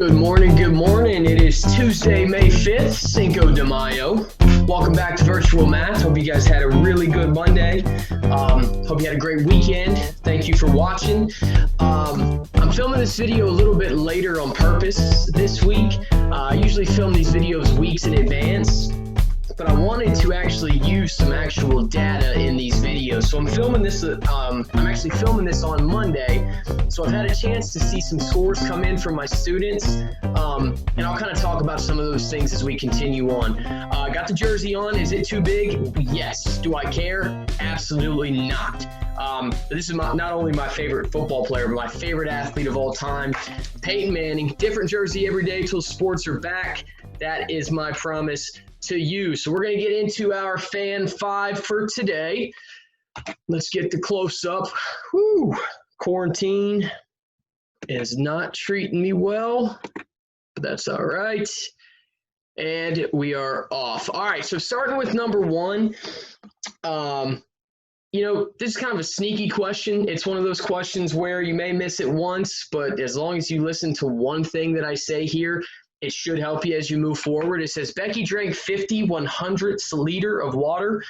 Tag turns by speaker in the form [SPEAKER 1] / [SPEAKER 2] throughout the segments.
[SPEAKER 1] Good morning, good morning. It is Tuesday, May 5th, Cinco de Mayo. Welcome back to Virtual Math. Hope you guys had a really good Monday. Hope you had a great weekend. Thank you for watching. I'm filming this video a little bit later on purpose this week. I usually film these videos weeks in advance, but I wanted to actually use some actual data in these videos. So I'm filming this, I'm actually filming this on Monday. So I've had a chance to see some scores come in from my students. And I'll kind of talk about some of those things as we continue on. Got the jersey on. Is it too big? Yes. Do I care? Absolutely not. This is not only my favorite football player, but my favorite athlete of all time, Peyton Manning. Different jersey every day till sports are back. That is my promise to you. So we're going to get into our Fan 5 for today. Let's get the close-up. Whew. Quarantine is not treating me well, but that's all right. And we are off. All right, so starting with number one, this is kind of a sneaky question. It's one of those questions where you may miss it once, but as long as you listen to one thing that I say here, it should help you as you move forward. It says, Becky drank 50/100ths liter of water.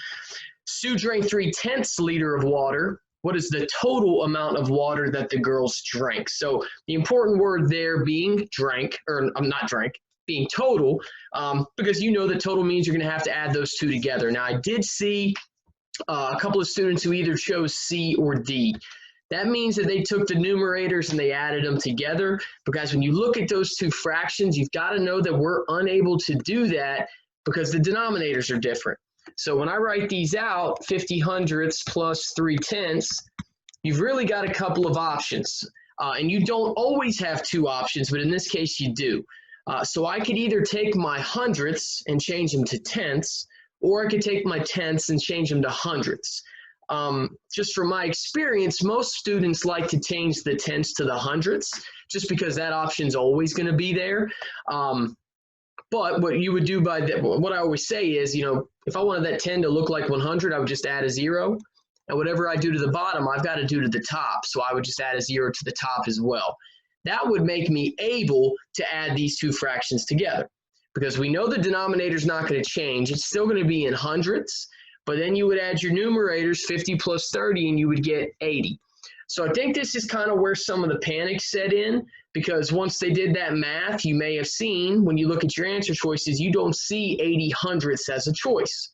[SPEAKER 1] Sue drank 3/10 liter of water. What is the total amount of water that the girls drank? So the important word there being drank, or not drank, being total, because you know that total means you're going to have to add those two together. Now, I did see a couple of students who either chose C or D. That means that they took the numerators and they added them together, because when you look at those two fractions, you've got to know that we're unable to do that because the denominators are different. So when I write these out, 50/100ths plus 3/10ths, you've really got a couple of options. And you don't always have two options, but in this case you do. So I could either take my hundredths and change them to tenths, or I could take my tenths and change them to hundredths. Just from my experience, most students like to change the tenths to the hundredths, just because that option's always going to be there. But what you would do what I always say is, if I wanted that 10 to look like 100, I would just add a 0. And whatever I do to the bottom, I've got to do to the top. So I would just add a 0 to the top as well. That would make me able to add these two fractions together, because we know the denominator is not going to change. It's still going to be in hundredths, but then you would add your numerators, 50 plus 30, and you would get 80. So I think this is kind of where some of the panic set in, because once they did that math, you may have seen, when you look at your answer choices, you don't see 80/100ths as a choice.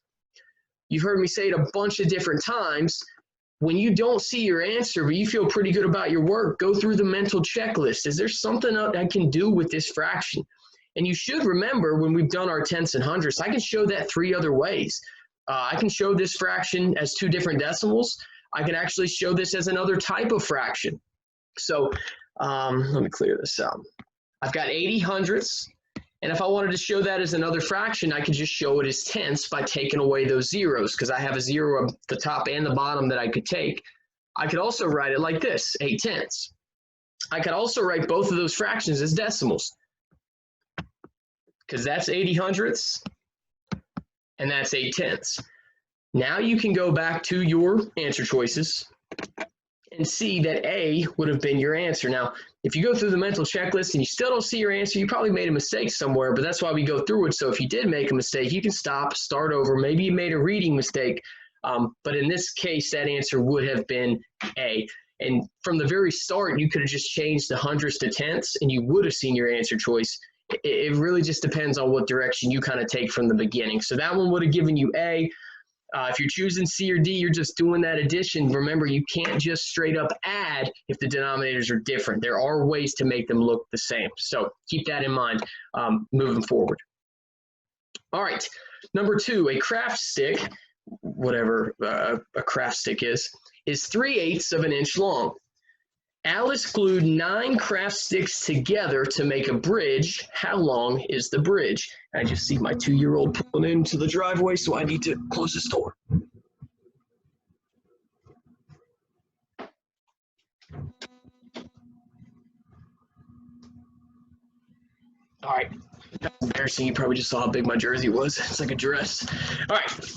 [SPEAKER 1] You've heard me say it a bunch of different times. When you don't see your answer, but you feel pretty good about your work, go through the mental checklist. Is there something I can do with this fraction? And you should remember, when we've done our tenths and hundredths, I can show that 3 other ways. I can show this fraction as 2 different decimals. I can actually show this as another type of fraction. So let me clear this out. I've got 80/100ths, and if I wanted to show that as another fraction, I could just show it as tenths by taking away those zeros, because I have a 0 at the top and the bottom that I could take. I could also write it like this, 8/10ths. I could also write both of those fractions as decimals, because that's 80/100ths, and that's 8/10ths. Now you can go back to your answer choices and see that A would have been your answer. Now, if you go through the mental checklist and you still don't see your answer, you probably made a mistake somewhere, but that's why we go through it. So if you did make a mistake, you can stop, start over. Maybe you made a reading mistake, but in this case, that answer would have been A. And from the very start, you could have just changed the hundredths to tenths, and you would have seen your answer choice. It really just depends on what direction you kind of take from the beginning. So that one would have given you A. If you're choosing C or D, you're just doing that addition. Remember, you can't just straight up add if the denominators are different. There are ways to make them look the same. So keep that in mind moving forward. All right, number 2, a craft stick, whatever a craft stick is 3/8 of an inch long. Alice glued 9 craft sticks together to make a bridge. How long is the bridge? I just see my 2-year-old pulling into the driveway, so I need to close this door. All right, that's embarrassing. You probably just saw how big my jersey was. It's like a dress. All right,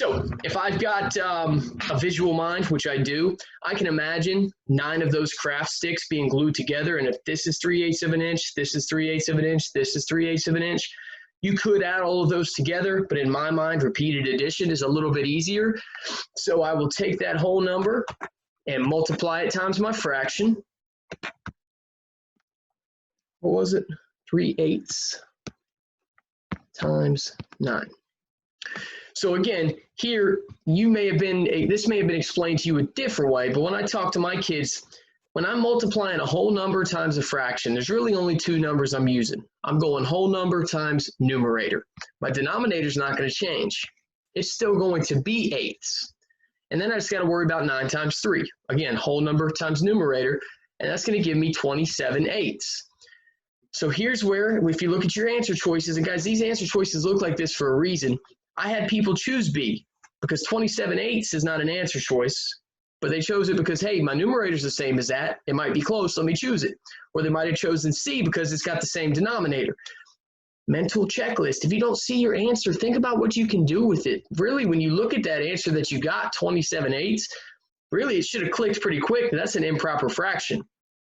[SPEAKER 1] So if I've got a visual mind, which I do, I can imagine 9 of those craft sticks being glued together. And if this is 3/8 of an inch, this is 3/8 of an inch, this is 3/8 of an inch, you could add all of those together. But in my mind, repeated addition is a little bit easier. So I will take that whole number and multiply it times my fraction. What was it? 3/8 times 9. So again, here this may have been explained to you a different way, but when I talk to my kids, when I'm multiplying a whole number times a fraction, there's really only 2 numbers I'm using. I'm going whole number times numerator. My denominator is not going to change. It's still going to be 8ths. And then I just got to worry about 9 times 3. Again, whole number times numerator, and that's going to give me 27/8. So here's where, if you look at your answer choices, and guys, these answer choices look like this for a reason. I had people choose B because 27/8 is not an answer choice, but they chose it because, hey, my numerator is the same as that. It might be close, let me choose it. Or they might have chosen C because it's got the same denominator. Mental checklist. If you don't see your answer, think about what you can do with it. Really, when you look at that answer that you got, 27/8, really it should have clicked pretty quick. That's an improper fraction.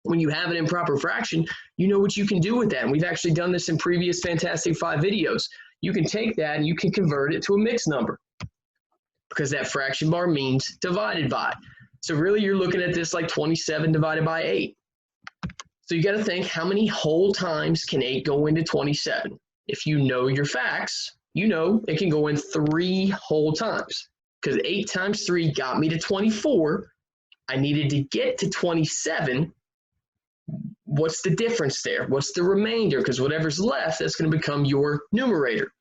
[SPEAKER 1] When you have an improper fraction, you know what you can do with that. And we've actually done this in previous Fantastic Five videos. You can take that and you can convert it to a mixed number because that fraction bar means divided by. So really you're looking at this like 27 divided by 8. So you got to think, how many whole times can 8 go into 27? If you know your facts, you know it can go in 3 whole times because 8 times 3 got me to 24. I needed to get to 27. What's the difference there? What's the remainder? Because whatever's left, that's going to become your numerator.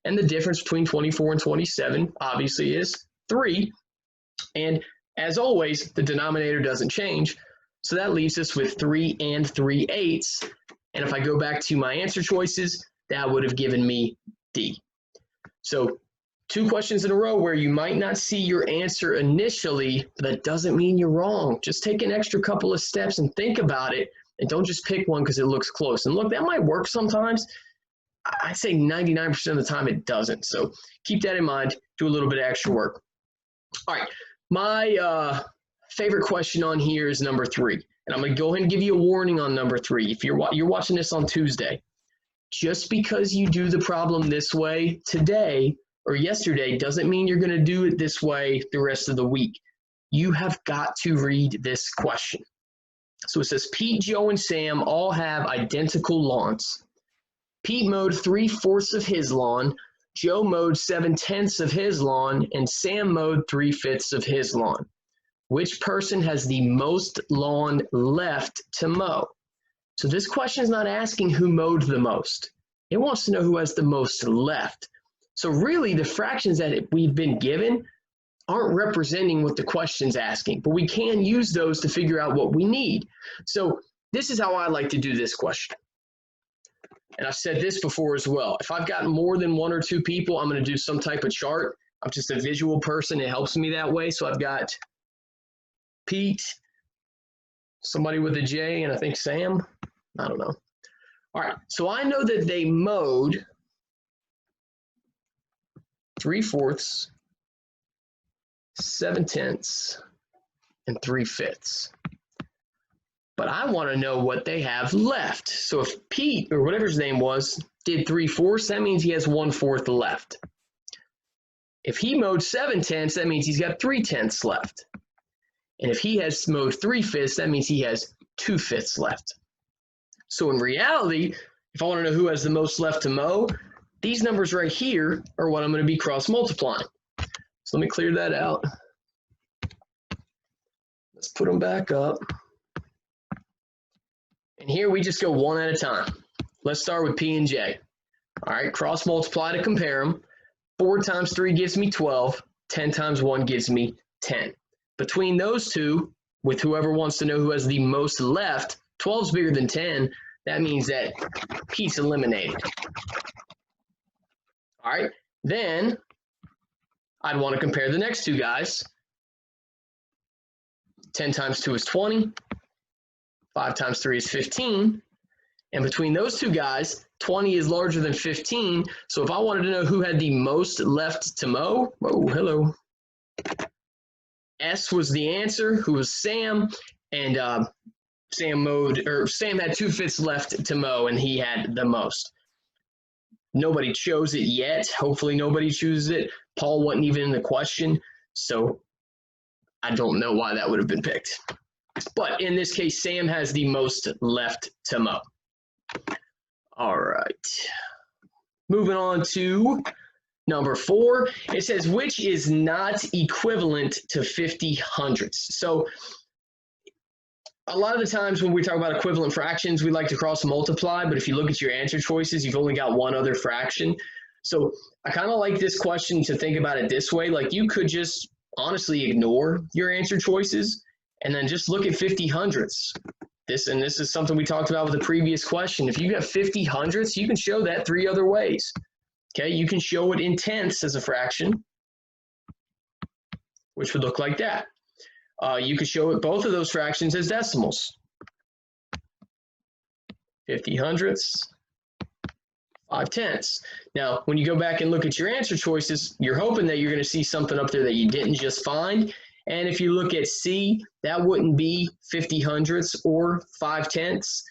[SPEAKER 1] And the difference between 24 and 27 obviously is 3. And as always, the denominator doesn't change. So that leaves us with 3 and 3/8. And if I go back to my answer choices, that would have given me D. So 2 questions in a row where you might not see your answer initially, but that doesn't mean you're wrong. Just take an extra couple of steps and think about it. And don't just pick one because it looks close. And look, that might work sometimes. I'd say 99% of the time it doesn't. So keep that in mind. Do a little bit of extra work. All right. My favorite question on here is number 3. And I'm going to go ahead and give you a warning on number 3. If you're watching this on Tuesday, just because you do the problem this way today or yesterday doesn't mean you're going to do it this way the rest of the week. You have got to read this question. So it says, Pete, Joe, and Sam all have identical lawns. Pete mowed 3/4 of his lawn, Joe mowed 7/10 of his lawn, and Sam mowed 3/5 of his lawn. Which person has the most lawn left to mow? So this question is not asking who mowed the most. It wants to know who has the most left. So really the fractions that we've been given aren't representing what the question's asking, but we can use those to figure out what we need. So this is how I like to do this question. And I've said this before as well. If I've got more than 1 or 2 people, I'm going to do some type of chart. I'm just a visual person. It helps me that way. So I've got Pete, somebody with a J, and I think Sam. I don't know. All right. So I know that they mowed 3/4, 7/10, and 3/5. But I want to know what they have left. So if Pete, or whatever his name was, did 3/4, that means he has 1/4 left. If he mowed 7/10, that means he's got 3/10 left. And if he has mowed 3/5, that means he has 2/5 left. So in reality, if I want to know who has the most left to mow, these numbers right here are what I'm going to be cross multiplying. So let me clear that out. Let's put them back up. And here we just go one at a time. Let's start with P and J. All right, cross multiply to compare them. 4 times 3 gives me 12. 10 times 1 gives me 10. Between those two, with whoever wants to know who has the most left, 12 is bigger than 10. That means that Pete's eliminated. All right, then I'd want to compare the next 2 guys. 10 times 2 is 20. 5 times 3 is 15. And between those two guys, 20 is larger than 15. So if I wanted to know who had the most left to mow, oh, hello. S was the answer, who was Sam. And Sam had 2 fifths left to mow, and he had the most. Nobody chose it yet. Hopefully nobody chooses it. Paul wasn't even in the question, so I don't know why that would have been picked. But in this case, Sam has the most left to mow. All right. Moving on to number 4. It says, which is not equivalent to 50 hundredths? So a lot of the times when we talk about equivalent fractions, we like to cross multiply, but if you look at your answer choices, you've only got one other fraction. So I kind of like this question to think about it this way. Like, you could just honestly ignore your answer choices and then just look at 50 hundredths. This is something we talked about with the previous question. If you have 50 hundredths, you can show that 3 other ways. Okay, you can show it in tenths as a fraction, which would look like that. You could show it both of those fractions as decimals. 50 hundredths, 5 tenths. Now, when you go back and look at your answer choices, you're hoping that you're going to see something up there that you didn't just find. And if you look at C, that wouldn't be 50 hundredths or 5 tenths.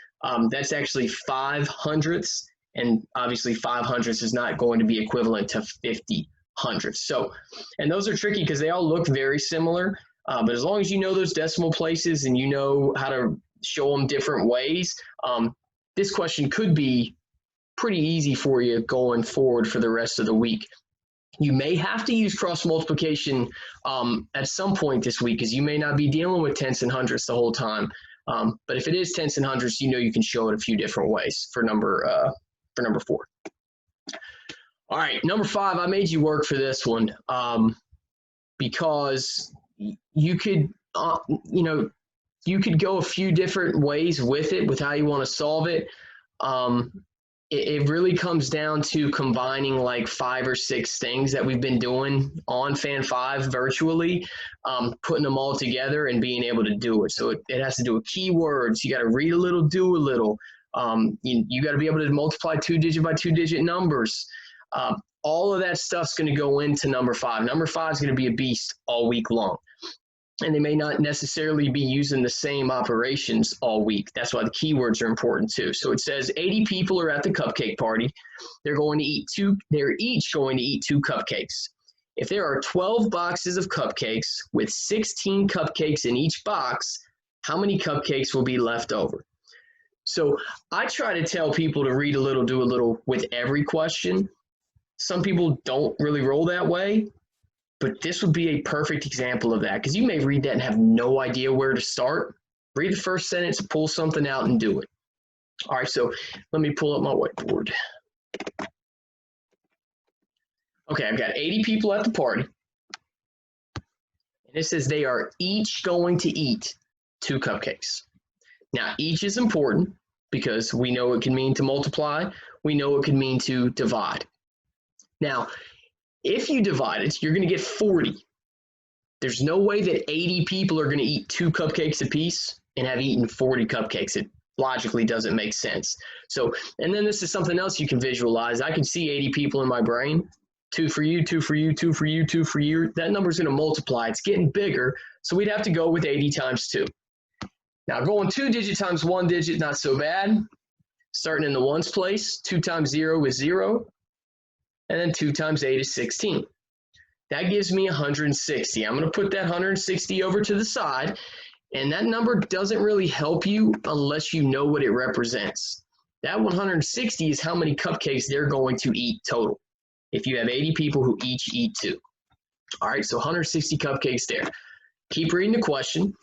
[SPEAKER 1] That's actually 5 hundredths. And obviously 5 hundredths is not going to be equivalent to 50 hundredths. So, and those are tricky because they all look very similar. But as long as you know those decimal places and you know how to show them different ways, this question could be pretty easy for you going forward for the rest of the week. You may have to use cross multiplication at some point this week, because you may not be dealing with tenths and hundredths the whole time. But if it is tenths and hundredths, you know you can show it a few different ways for number 4. All right, number 5, I made you work for this one because you could, you could go a few different ways with it, with how you want to solve it. It really comes down to combining like 5 or 6 things that we've been doing on Fan 5 virtually, putting them all together and being able to do it. So it has to do with keywords. You got to read a little, do a little. You got to be able to multiply 2-digit by 2-digit numbers. All of that stuff's going to go into number 5. Number 5 is going to be a beast all week long. And they may not necessarily be using the same operations all week. That's why the keywords are important too. So it says 80 people are at the cupcake party. They're each going to eat 2 cupcakes. If there are 12 boxes of cupcakes with 16 cupcakes in each box, how many cupcakes will be left over? So I try to tell people to read a little, do a little with every question. Some people don't really roll that way, but this would be a perfect example of that, because you may read that and have no idea where to start. Read the first sentence, pull something out, and do it. All right, so let me pull up my whiteboard. Okay, I've got 80 people at the party. And it says they are each going to eat 2 cupcakes. Now, each is important because we know it can mean to multiply. We know it can mean to divide. Now, if you divide it, you're going to get 40. There's no way that 80 people are going to eat 2 cupcakes apiece and have eaten 40 cupcakes. It logically doesn't make sense. So, and then this is something else you can visualize. I can see 80 people in my brain. 2 for you, 2 for you, 2 for you, 2 for you. That number is going to multiply. It's getting bigger. So we'd have to go with 80 times 2. Now going 2 digit times 1 digit, not so bad. Starting in the ones place, 2 times 0 is 0. And then 2 times 8 is 16. That gives me 160. I'm going to put that 160 over to the side. And that number doesn't really help you unless you know what it represents. That 160 is how many cupcakes they're going to eat total, if you have 80 people who each eat 2. All right, so 160 cupcakes there. Keep reading the question.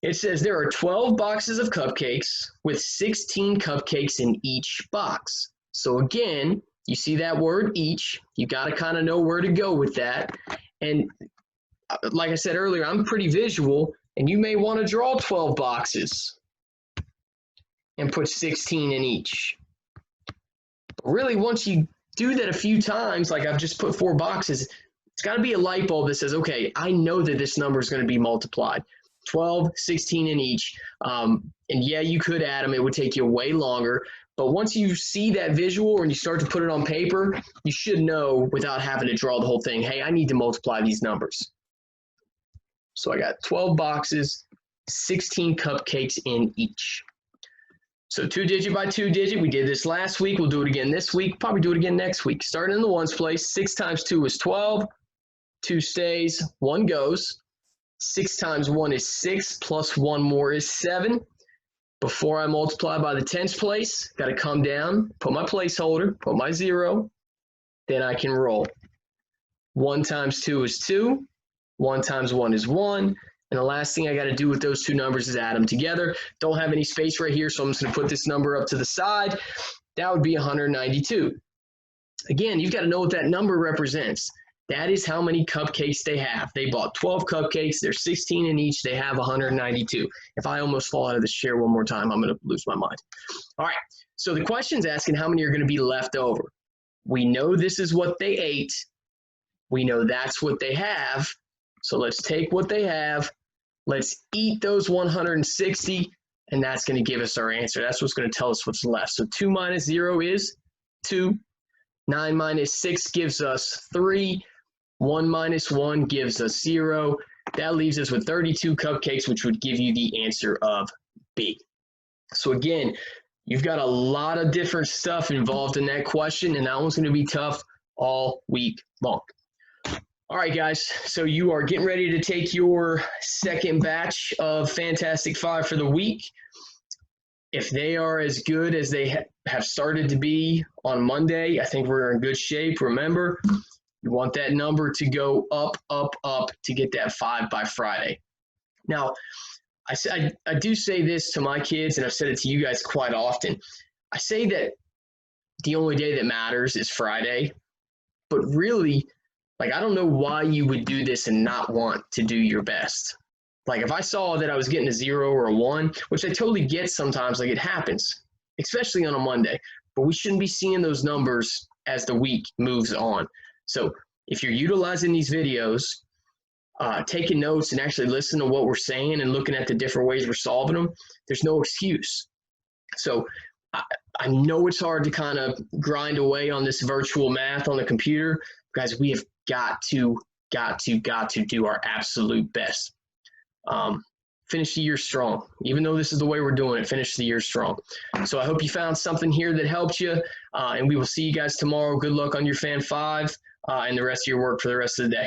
[SPEAKER 1] It says there are 12 boxes of cupcakes with 16 cupcakes in each box. So again, you see that word each. You got to kind of know where to go with that. And like I said earlier, I'm pretty visual, and you may want to draw 12 boxes and put 16 in each. But really, once you do that a few times, like I've just put 4 boxes, it's got to be a light bulb that says, okay, I know that this number is going to be multiplied. 12, 16 in each. And yeah, you could add them. It would take you way longer. But once you see that visual and you start to put it on paper, you should know without having to draw the whole thing, hey, I need to multiply these numbers. So I got 12 boxes, 16 cupcakes in each. So 2-digit by 2-digit, we did this last week. We'll do it again this week, probably do it again next week. Starting in the ones place, 6 times 2 is 12, 2 stays, 1 goes. 6 times 1 is 6, plus 1 more is 7. Before I multiply by the tens place, got to come down, put my placeholder, put my 0, then I can roll. 1 times 2 is 2, 1 times 1 is 1, and the last thing I got to do with those two numbers is add them together. Don't have any space right here, so I'm just going to put this number up to the side. That would be 192. Again, you've got to know what that number represents. That is how many cupcakes they have. They bought 12 cupcakes. There's 16 in each. They have 192. If I almost fall out of this chair one more time, I'm going to lose my mind. All right, so the question's asking how many are going to be left over. We know this is what they ate. We know that's what they have. So let's take what they have. Let's eat those 160, and that's going to give us our answer. That's what's going to tell us what's left. So 2 minus 0 is 2. 9 minus 6 gives us 3. 1 minus 1 gives us 0. That leaves us with 32 cupcakes, which would give you the answer of B. So again, you've got a lot of different stuff involved in that question, and that one's going to be tough all week long. All right, guys, so you are getting ready to take your second batch of Fantastic Five for the week. If they are as good as they have started to be on Monday, I think we're in good shape. Remember, you want that number to go up, up, up to get that 5 by Friday. Now, I do say this to my kids, and I've said it to you guys quite often. I say that the only day that matters is Friday, but really, like, I don't know why you would do this and not want to do your best. Like, if I saw that I was getting a 0 or a 1, which I totally get sometimes, like, it happens, especially on a Monday, but we shouldn't be seeing those numbers as the week moves on. So if you're utilizing these videos, taking notes and actually listening to what we're saying and looking at the different ways we're solving them, there's no excuse. So I know it's hard to kind of grind away on this virtual math on the computer. Guys, we have got to do our absolute best. Finish the year strong. Even though this is the way we're doing it, finish the year strong. So I hope you found something here that helped you, and we will see you guys tomorrow. Good luck on your Fan 5 and the rest of your work for the rest of the day.